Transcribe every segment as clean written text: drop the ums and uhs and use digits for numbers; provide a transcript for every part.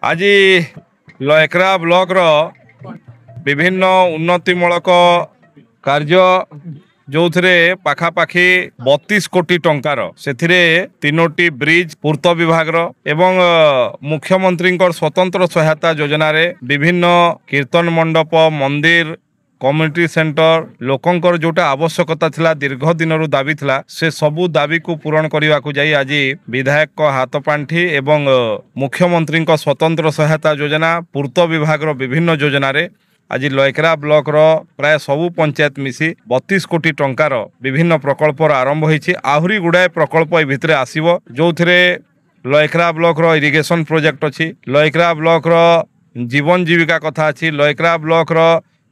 आज लयकरा ब्लॉक रो विभिन्न उन्नतिमूलक कार्य जो पाखापाखि 32 कोटी टंकार से तीनोटी ब्रिज पूर्त विभाग एवं मुख्यमंत्री स्वतंत्र सहायता योजना रे विभिन्न कीर्तन मंडप मंदिर कम्युनिटी सेंटर लोकंकर जोटा आवश्यकता थिला दीर्घ दिन दाबी थिला से सबू दाबी को पूरण करने को जाई आज विधायक हाथ पांठी एवं मुख्यमंत्री स्वतंत्र सहायता योजना पूर्त विभाग विभिन्न योजना रे आज लयकरा ब्लॉक रो प्राय सबू पंचायत मिसी 32 कोटी टंकार विभिन्न प्रकल्प आरंभ होईछि। आहुरी गुड़ाए प्रकल्प ए भितरे आसीबो जो लयकरा ब्लॉक रो इरिगेशन प्रोजेक्ट अछि, लयकरा ब्लॉक रो जीवन जीविका कथा अछि, लयकरा ब्लॉक रो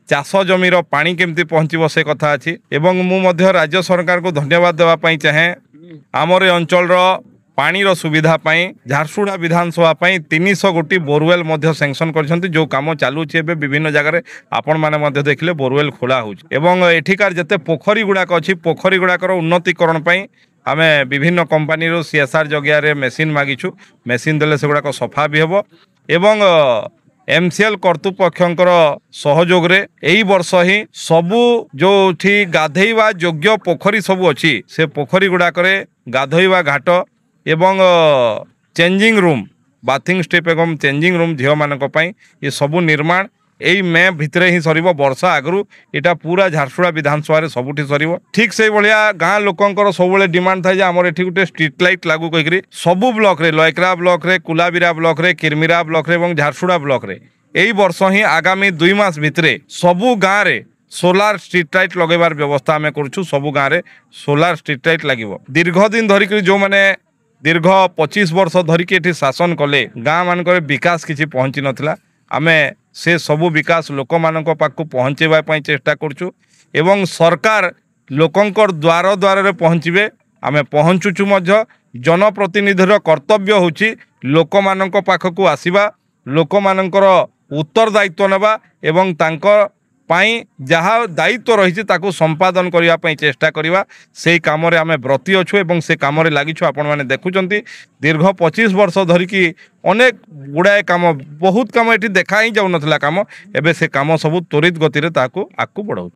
चाष जमीर पानी केमती पहुँचब से कथा अच्छी एवं मु मध्य राज्य सरकार को धन्यवाद देवाई चाहे आमर अंचल पानी रो सुविधा पाई झारसुगुड़ा विधानसभा 300 गोटी बोरवेल सैंक्शन कर जो कम चालू विभिन्न जगह आपण मैंने देखिले बोरवेल खोला हो एठिकार जिते पोखरी गुड़ाक अच्छी पोखरी गुड़ाकर उन्नतीकरण आम विभिन्न कंपानी CSR जगह मेसीन मागिछु मेसीन देले से गुड़ाक सफा भी हम एवं MCL कर्तृपक्षर सहयोग रे एई वर्ष ही सबू जो गाधेवा योग्य पोखरी सबू अच्छी से पोखरी गुड़ाक गाधोवा घाट एवं चेंजिंग रूम बाथिंग स्टेप एवं चेंजिंग रूम झील मानक ये सबू निर्माण यही मे भितरे ही सर वर्षा आगु यहाँ पूरा झारसुगुड़ा विधानसभा सबुठी सर ठीक से भाया गाँ लोकंर सब डिमांड था आमर एठी गोटे स्ट्रीट लाइट लागू कहीकि सबू ब्लॉक रे लयकरा ब्लॉक रे कुलाबिरा ब्लॉक रे किरमिरा ब्लॉक रे एवं झारसुगुड़ा ब्लॉक रे यही वर्ष ही आगामी 2 मास भितरे सबू गाँव रे सोलार स्ट्रीट लाइट लगेबार व्यवस्था आम करूँ सबू गाँव रे सोलार स्ट्रीट लाइट लगे दीर्घ दिन धरिक जो मैंने दीर्घ 25 वर्ष धरिकी एठी शासन कले गाँ मानक विकास किसी पहुँची नाला आमे से सबू विकास लोक मानक पाखु पहुँचेबा चेष्टा करूँ एवं सरकार लोकंकर द्वार द्वार रे पहुँचे आमे पहुँचुचु मध्य जनप्रतिनिधिर कर्तव्य होची लोक मानक पाखकु आसीबा लोक मानकर उत्तरदायित्व नेबा एवं तांकर पाई जहाँ दायित्व रही ताकू संपादन करने चेष्टा करवा से कम आम ब्रती अच्छु एवं से कम लगिछु आपण मैंने देखुंत दीर्घ 25 वर्ष धरिकी अनेक गुड़ाए काम बहुत कम ये देखा ही जाऊन कम एवं से कम सब त्वरित गति आगू बढ़ाऊ।